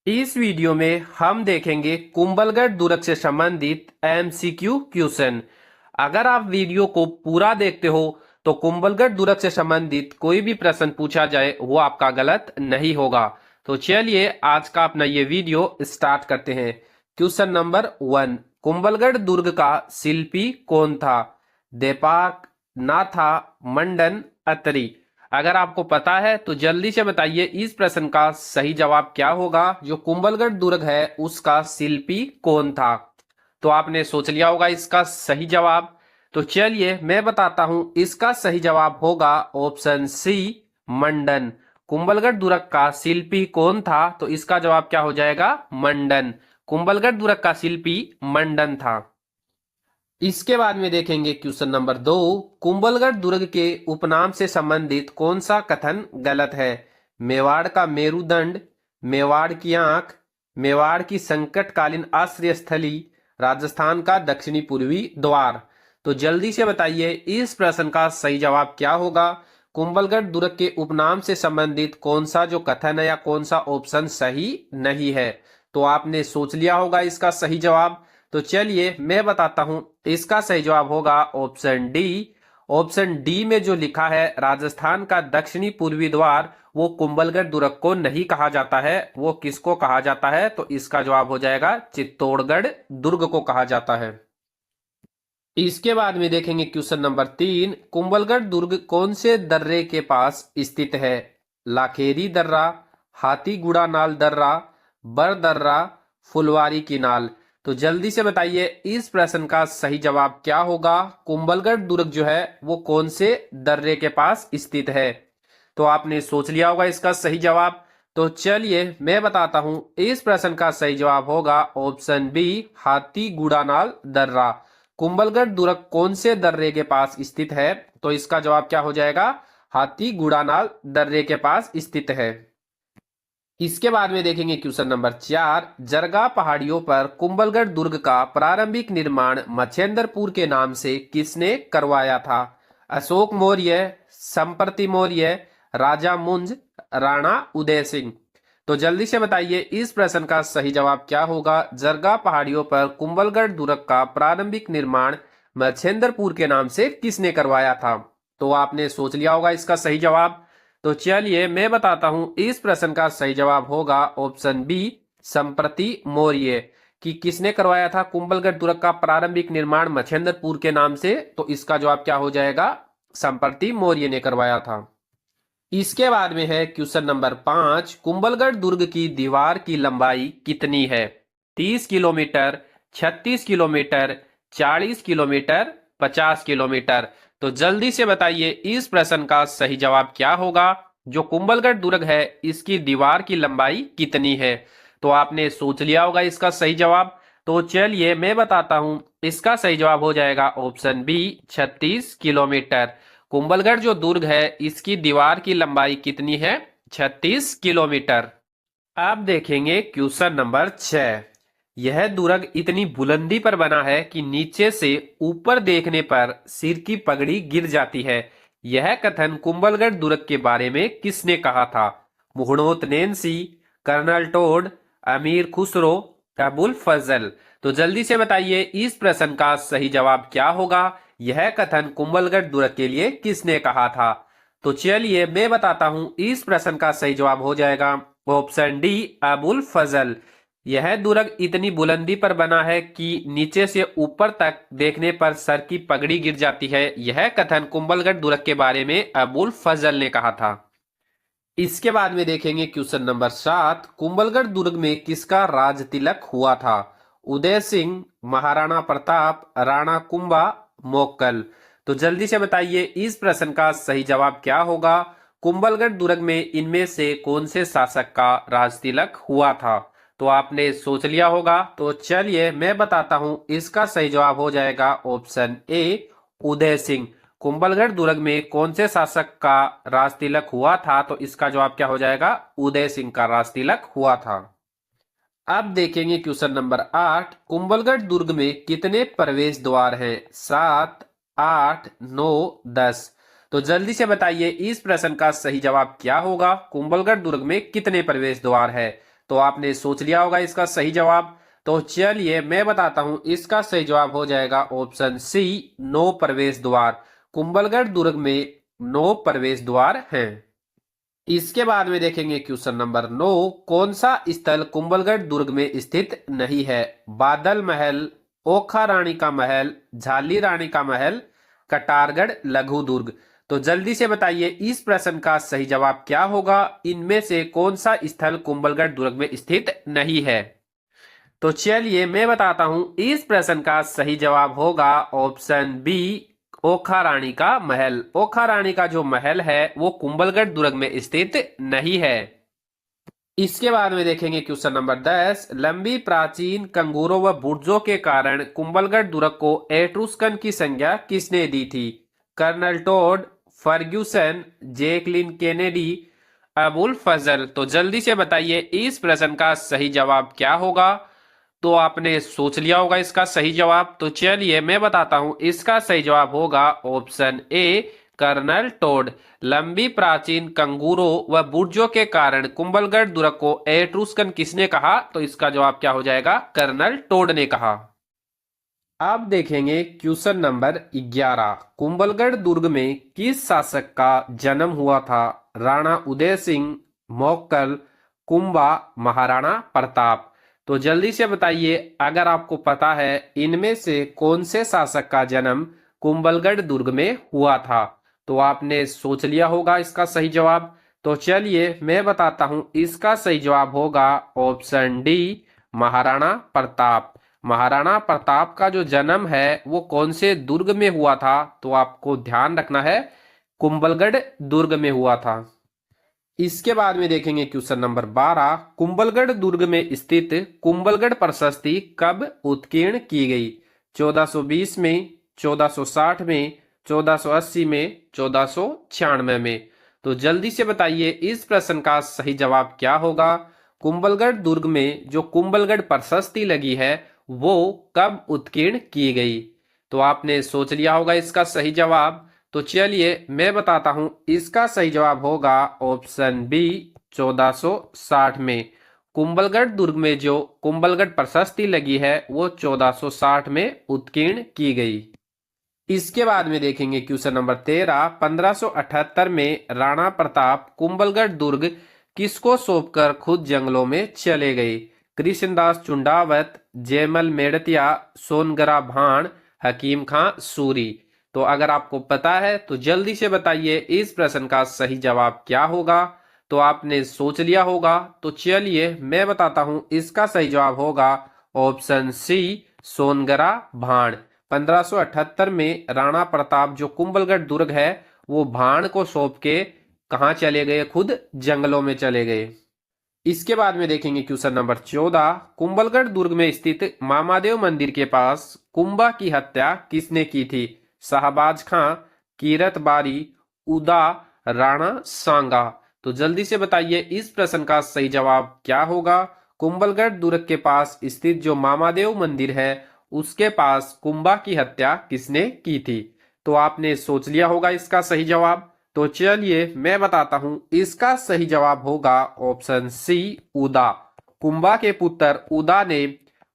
इस वीडियो में हम देखेंगे कुंभलगढ़ दुर्ग से संबंधित एमसीक्यू क्वेश्चन। अगर आप वीडियो को पूरा देखते हो तो कुंभलगढ़ दुर्ग से संबंधित कोई भी प्रश्न पूछा जाए वो आपका गलत नहीं होगा। तो चलिए आज का अपना ये वीडियो स्टार्ट करते हैं। क्वेश्चन नंबर 1, कुंभलगढ़ दुर्ग का शिल्पी कौन था? देपाक, नाथा, मंडन, अतरी। अगर आपको पता है तो जल्दी से बताइए इस प्रश्न का सही जवाब क्या होगा। जो कुंभलगढ़ दुर्ग है उसका शिल्पी कौन था? तो आपने सोच लिया होगा इसका सही जवाब। तो चलिए मैं बताता हूं, इसका सही जवाब होगा ऑप्शन सी, मंडन। कुंभलगढ़ दुर्ग का शिल्पी कौन था? तो इसका जवाब क्या हो जाएगा? मंडन। कुंभलगढ़ दुर्ग का शिल्पी मंडन था। इसके बाद में देखेंगे क्वेश्चन नंबर 2, कुंभलगढ़ दुर्ग के उपनाम से संबंधित कौन सा कथन गलत है? मेवाड़ का मेरुदंड, मेवाड़ की आंख, मेवाड़ की संकटकालीन आश्रय स्थली, राजस्थान का दक्षिणी पूर्वी द्वार। तो जल्दी से बताइए इस प्रश्न का सही जवाब क्या होगा। कुंभलगढ़ दुर्ग के उपनाम से संबंधित कौन सा जो कथन है या कौन सा ऑप्शन सही नहीं है? तो आपने सोच लिया होगा इसका सही जवाब। तो चलिए मैं बताता हूं, इसका सही जवाब होगा ऑप्शन डी। ऑप्शन डी में जो लिखा है राजस्थान का दक्षिणी पूर्वी द्वार, वो कुंभलगढ़ दुर्ग को नहीं कहा जाता है। वो किसको कहा जाता है? तो इसका जवाब हो जाएगा चित्तौड़गढ़ दुर्ग को कहा जाता है। इसके बाद में देखेंगे क्वेश्चन नंबर 3, कुंभलगढ़ दुर्ग कौन से दर्रे के पास स्थित है? लाखेरी दर्रा, हाथीगुड़ा नाल दर्रा, बर दर्रा, फुलवारी की नाल। तो जल्दी से बताइए इस प्रश्न का सही जवाब क्या होगा। कुंभलगढ़ दुर्ग जो है वो कौन से दर्रे के पास स्थित है? तो आपने सोच लिया होगा इसका सही जवाब। तो चलिए मैं बताता हूं, इस प्रश्न का सही जवाब होगा ऑप्शन बी, हाथीगुड़ा नाल दर्रा। कुंभलगढ़ दुर्ग कौन से दर्रे के पास स्थित है? तो इसका जवाब क्या हो जाएगा? हाथीगुड़ा नाल दर्रे के पास स्थित है। इसके बाद में देखेंगे क्वेश्चन नंबर 4, जरगा पहाड़ियों पर कुंभलगढ़ दुर्ग का प्रारंभिक निर्माण मच्छेंद्रपुर के नाम से किसने करवाया था? अशोक मौर्य, संप्रति मौर्य, राजा मुंज, राणा उदय सिंह। तो जल्दी से बताइए इस प्रश्न का सही जवाब क्या होगा। जरगा पहाड़ियों पर कुंभलगढ़ दुर्ग का प्रारंभिक निर्माण मच्छेंद्रपुर के नाम से किसने करवाया था? तो आपने सोच लिया होगा इसका सही जवाब। तो चलिए मैं बताता हूं, इस प्रश्न का सही जवाब होगा ऑप्शन बी, संप्रति मौर्य। कि किसने करवाया था कुंभलगढ़ दुर्ग का प्रारंभिक निर्माण मच्छेंद्रपुर के नाम से? तो इसका जवाब क्या हो जाएगा? संप्रति मौर्य ने करवाया था। इसके बाद में है क्वेश्चन नंबर 5, कुंभलगढ़ दुर्ग की दीवार की लंबाई कितनी है? 30 किलोमीटर, 36 किलोमीटर, 40 किलोमीटर, 50 किलोमीटर। तो जल्दी से बताइए इस प्रश्न का सही जवाब क्या होगा। जो कुंभलगढ़ दुर्ग है इसकी दीवार की लंबाई कितनी है? तो आपने सोच लिया होगा इसका सही जवाब। तो चलिए मैं बताता हूं, इसका सही जवाब हो जाएगा ऑप्शन बी, 36 किलोमीटर। कुंभलगढ़ जो दुर्ग है इसकी दीवार की लंबाई कितनी है? 36 किलोमीटर। अब देखेंगे क्वेश्चन नंबर 6, यह दुर्ग इतनी बुलंदी पर बना है कि नीचे से ऊपर देखने पर सिर की पगड़ी गिर जाती है। यह कथन कुंभलगढ़ दुर्ग के बारे में किसने कहा था? मुहणोत नैन्सी, कर्नल टोड, अमीर खुसरो, अबुल फजल। तो जल्दी से बताइए इस प्रश्न का सही जवाब क्या होगा। यह कथन कुंभलगढ़ दुर्ग के लिए किसने कहा था? तो चलिए मैं बताता हूं, इस प्रश्न का सही जवाब हो जाएगा ऑप्शन डी, अबुल फजल। यह दुर्ग इतनी बुलंदी पर बना है कि नीचे से ऊपर तक देखने पर सर की पगड़ी गिर जाती है। यह कथन कुंभलगढ़ दुर्ग के बारे में अबुल फजल ने कहा था। इसके बाद में देखेंगे क्वेश्चन नंबर 7, कुंभलगढ़ दुर्ग में किसका राज तिलक हुआ था? उदय सिंह, महाराणा प्रताप, राणा कुंभा, मोक्कल। तो जल्दी से बताइए इस प्रश्न का सही जवाब क्या होगा। कुंभलगढ़ दुर्ग में इनमें से कौन से शासक का राज तिलक हुआ था? तो आपने सोच लिया होगा। तो चलिए मैं बताता हूं, इसका सही जवाब हो जाएगा ऑप्शन ए, उदय सिंह। कुंभलगढ़ दुर्ग में कौन से शासक का राज तिलक हुआ था? तो इसका जवाब क्या हो जाएगा? उदय सिंह का राज तिलक हुआ था। अब देखेंगे क्वेश्चन नंबर 8, कुंभलगढ़ दुर्ग में कितने प्रवेश द्वार हैं? 7, 8, 9, 10। तो जल्दी से बताइए इस प्रश्न का सही जवाब क्या होगा। कुंभलगढ़ दुर्ग में कितने प्रवेश द्वार है? तो आपने सोच लिया होगा इसका सही जवाब। तो चलिए मैं बताता हूं, इसका सही जवाब हो जाएगा ऑप्शन सी, 9 प्रवेश द्वार। कुंभलगढ़ दुर्ग में 9 प्रवेश द्वार हैं। इसके बाद में देखेंगे क्वेश्चन नंबर 9, कौन सा स्थल कुंभलगढ़ दुर्ग में स्थित नहीं है? बादल महल, ओखा रानी का महल, झाली रानी का महल, कटारगढ़ लघु दुर्ग। तो जल्दी से बताइए इस प्रश्न का सही जवाब क्या होगा? इनमें से कौन सा स्थल कुंभलगढ़ दुर्ग में स्थित नहीं है? तो चलिए मैं बताता हूं, इस प्रश्न का सही जवाब होगा ऑप्शन बी, ओखा रानी का महल। ओखा रानी का जो महल है वो कुंभलगढ़ दुर्ग में स्थित नहीं है। इसके बाद में देखेंगे क्वेश्चन नंबर 10, लंबी प्राचीन कंगूरों व बुर्जों के कारण कुंभलगढ़ दुर्ग को एट्रुस्कन की संज्ञा किसने दी थी? Colonel Tod, Ferguson, Jacqueline Kennedy, Abul Fazl. तो जल्दी से बताइए इस प्रश्न का सही जवाब क्या होगा? तो आपने सोच लिया होगा इसका सही जवाब। तो चलिए मैं बताता हूं, इसका सही जवाब होगा ऑप्शन ए, कर्नल टोड। लंबी प्राचीन कंगूरों व बुर्जों के कारण कुंभलगढ़ दुर्ग को एट्रुस्कन किसने कहा? तो इसका जवाब क्या हो जाएगा? कर्नल टोड ने कहा। अब देखेंगे क्वेश्चन नंबर 11, कुंभलगढ़ दुर्ग में किस शासक का जन्म हुआ था? राणा उदय सिंह, मोक्कल, कुंभा, महाराणा प्रताप। तो जल्दी से बताइए, अगर आपको पता है इनमें से कौन से शासक का जन्म कुंभलगढ़ दुर्ग में हुआ था? तो आपने सोच लिया होगा इसका सही जवाब। तो चलिए मैं बताता हूं, इसका सही जवाब होगा ऑप्शन डी, महाराणा प्रताप। महाराणा प्रताप का जो जन्म है वो कौन से दुर्ग में हुआ था? तो आपको ध्यान रखना है, कुंभलगढ़ दुर्ग में हुआ था। इसके बाद में देखेंगे क्वेश्चन नंबर 12, कुंभलगढ़ दुर्ग में स्थित कुंभलगढ़ प्रशस्ति कब उत्कीर्ण की गई? 1420 में, 1460 में, 1480 में, 1496 में। तो जल्दी से बताइए इस प्रश्न का सही जवाब क्या होगा? कुंभलगढ़ दुर्ग में जो कुंभलगढ़ प्रशस्ति लगी है वो कब उत्कीर्ण की गई? तो आपने सोच लिया होगा इसका सही जवाब। तो चलिए मैं बताता हूं, इसका सही जवाब होगा ऑप्शन बी, 1460 में। कुंभलगढ़ दुर्ग में जो कुंभलगढ़ प्रशस्ति लगी है वो 1460 में उत्कीर्ण की गई। इसके बाद में देखेंगे क्वेश्चन नंबर 13, 1578 में राणा प्रताप कुंभलगढ़ दुर्ग किसको सौंपकर खुद जंगलों में चले गए? कृष्णदास चुंडावत, जयमल मेड़तिया, सोनगरा भाण, हकीम खां सूरी। तो अगर आपको पता है तो जल्दी से बताइए इस प्रश्न का सही जवाब क्या होगा? तो आपने सोच लिया होगा। तो चलिए मैं बताता हूं, इसका सही जवाब होगा ऑप्शन सी, सोनगरा भाण। 1578 में राणा प्रताप जो कुंभलगढ़ दुर्ग है वो भाण को सौंप के कहाँ चले गए? खुद जंगलों में चले गए। इसके बाद में देखेंगे क्वेश्चन नंबर 14, कुंभलगढ़ दुर्ग में स्थित मामादेव मंदिर के पास कुंभा की हत्या किसने की थी? शाहबाज खां, कीरत बारी, उदा, राणा सांगा। तो जल्दी से बताइए इस प्रश्न का सही जवाब क्या होगा? कुंभलगढ़ दुर्ग के पास स्थित जो मामादेव मंदिर है उसके पास कुंभा की हत्या किसने की थी? तो आपने सोच लिया होगा इसका सही जवाब। तो चलिए मैं बताता हूं, इसका सही जवाब होगा ऑप्शन सी, उदा। कुंभा के पुत्र उदा ने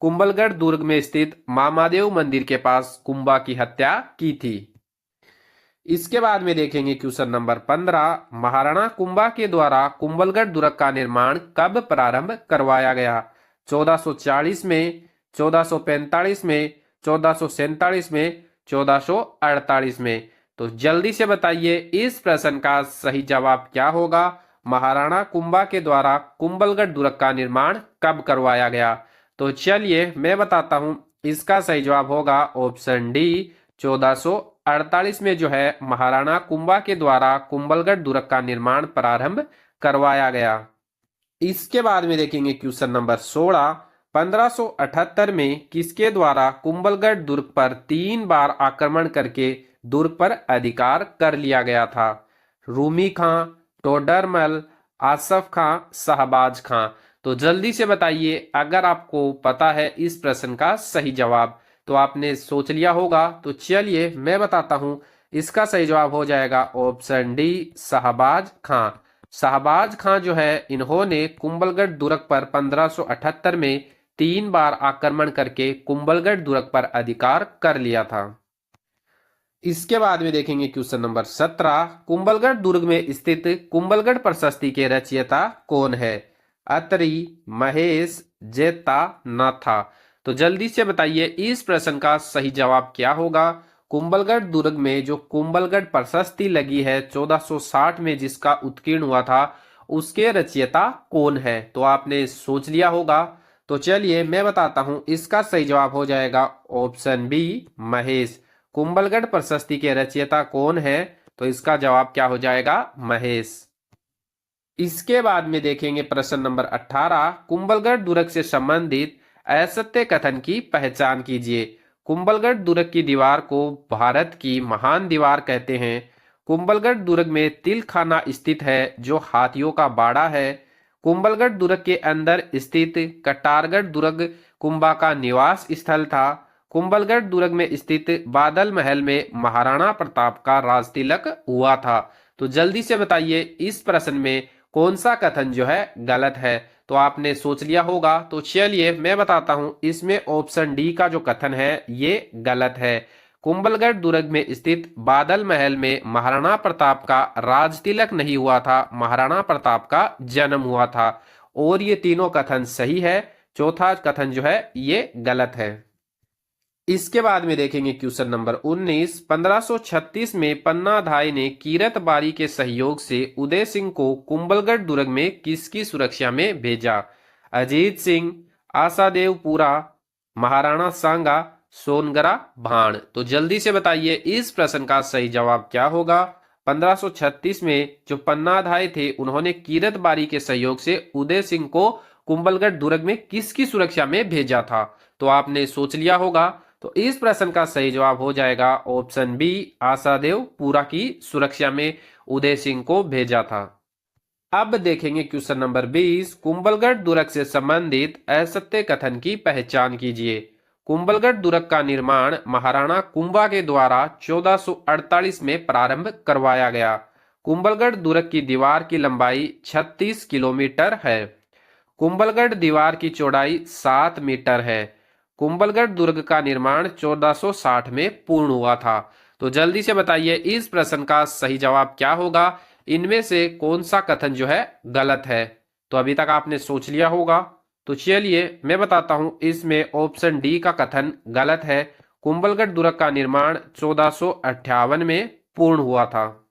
कुंभलगढ़ दुर्ग में स्थित मामादेव मंदिर के पास कुंभा की हत्या की थी। इसके बाद में देखेंगे क्वेश्चन नंबर 15, महाराणा कुंभा के द्वारा कुंभलगढ़ दुर्ग का निर्माण कब प्रारंभ करवाया गया? 1440 में, 1445 में, 1447 में, 1448 में। तो जल्दी से बताइए इस प्रश्न का सही जवाब क्या होगा? महाराणा कुंभा के द्वारा कुंभलगढ़ दुर्ग का निर्माण कब करवाया गया? तो चलिए मैं बताता हूं, इसका सही जवाब होगा ऑप्शन डी, 1448 में जो है महाराणा कुंभा के द्वारा कुंभलगढ़ दुर्ग का निर्माण प्रारंभ करवाया गया। इसके बाद में देखेंगे क्वेश्चन नंबर 16, 1578 में किसके द्वारा कुंभलगढ़ दुर्ग पर 3 बार आक्रमण करके दुर्ग पर अधिकार कर लिया गया था? रूमी खां, टोडरमल, आसफ खां, शहबाज खां। तो जल्दी से बताइए अगर आपको पता है इस प्रश्न का सही जवाब। तो आपने सोच लिया होगा। तो चलिए मैं बताता हूं, इसका सही जवाब हो जाएगा ऑप्शन डी, शहबाज खां। शहबाज खां जो है इन्होंने कुंभलगढ़ दुर्ग पर 1578 में 3 बार आक्रमण करके कुंभलगढ़ दुर्ग पर अधिकार कर लिया था। इसके बाद में देखेंगे क्वेश्चन नंबर 17, कुंभलगढ़ दुर्ग में स्थित कुंभलगढ़ प्रशस्ति के रचयिता कौन है? अत्रि, महेश, जेता, नाथा। तो जल्दी से बताइए इस प्रश्न का सही जवाब क्या होगा। कुंभलगढ़ दुर्ग में जो कुंभलगढ़ प्रशस्ति लगी है 1460 में जिसका उत्कीर्ण हुआ था, उसके रचयिता कौन है? तो आपने सोच लिया होगा। तो चलिए मैं बताता हूं, इसका सही जवाब हो जाएगा ऑप्शन बी, महेश। कुंभलगढ़ प्रशस्ति के रचयिता कौन है? तो इसका जवाब क्या हो जाएगा? महेश। इसके बाद में देखेंगे प्रश्न नंबर 18, कुंभलगढ़ दुर्ग से संबंधित असत्य कथन की पहचान कीजिए। कुंभलगढ़ दुर्ग की दीवार को भारत की महान दीवार कहते हैं। कुंभलगढ़ दुर्ग में तिलखाना स्थित है जो हाथियों का बाड़ा है। कुंभलगढ़ दुर्ग के अंदर स्थित कटारगढ़ दुर्ग कुंभा का निवास स्थल था। कुंभलगढ़ दुर्ग में स्थित बादल महल में महाराणा प्रताप का राज तिलक हुआ था। तो जल्दी से बताइए इस प्रश्न में कौन सा कथन जो है गलत है? तो आपने सोच लिया होगा। तो चलिए मैं बताता हूं, इसमें ऑप्शन डी का जो कथन है ये गलत है। कुंभलगढ़ दुर्ग में स्थित बादल महल में महाराणा प्रताप का राज तिलक नहीं हुआ था, महाराणा प्रताप का जन्म हुआ था। और ये तीनों कथन सही है, चौथा कथन जो है ये गलत है। इसके बाद में देखेंगे क्वेश्चन नंबर 19, 1536 में पन्नाधाय ने कीरत बारी के सहयोग से उदय सिंह को कुंभलगढ़ दुर्ग में किसकी सुरक्षा में भेजा? अजीत सिंह, आसादेव पुरा, महाराणा सांगा, सोनगरा भाण। तो जल्दी से बताइए इस प्रश्न का सही जवाब क्या होगा। 1536 में जो पन्नाधाय थे उन्होंने कीरत बारी के सहयोग से उदय सिंह को कुंभलगढ़ दुर्ग में किसकी सुरक्षा में भेजा था? तो आपने सोच लिया होगा। तो इस प्रश्न का सही जवाब हो जाएगा ऑप्शन बी, आसादेव पुरा की सुरक्षा में उदय सिंह को भेजा था। अब देखेंगे क्वेश्चन नंबर 20, कुंभलगढ़ दुर्ग से संबंधित असत्य कथन की पहचान कीजिए। कुंभलगढ़ दुर्ग का निर्माण महाराणा कुंभा के द्वारा 1448 में प्रारंभ करवाया गया। कुंभलगढ़ दुर्ग की दीवार की लंबाई 36 किलोमीटर है। कुंभलगढ़ दीवार की चौड़ाई 7 मीटर है। कुंभलगढ़ दुर्ग का निर्माण 1460 में पूर्ण हुआ था। तो जल्दी से बताइए इस प्रश्न का सही जवाब क्या होगा। इनमें से कौन सा कथन जो है गलत है? तो अभी तक आपने सोच लिया होगा। तो चलिए मैं बताता हूं, इसमें ऑप्शन डी का कथन गलत है। कुंभलगढ़ दुर्ग का निर्माण 1458 में पूर्ण हुआ था।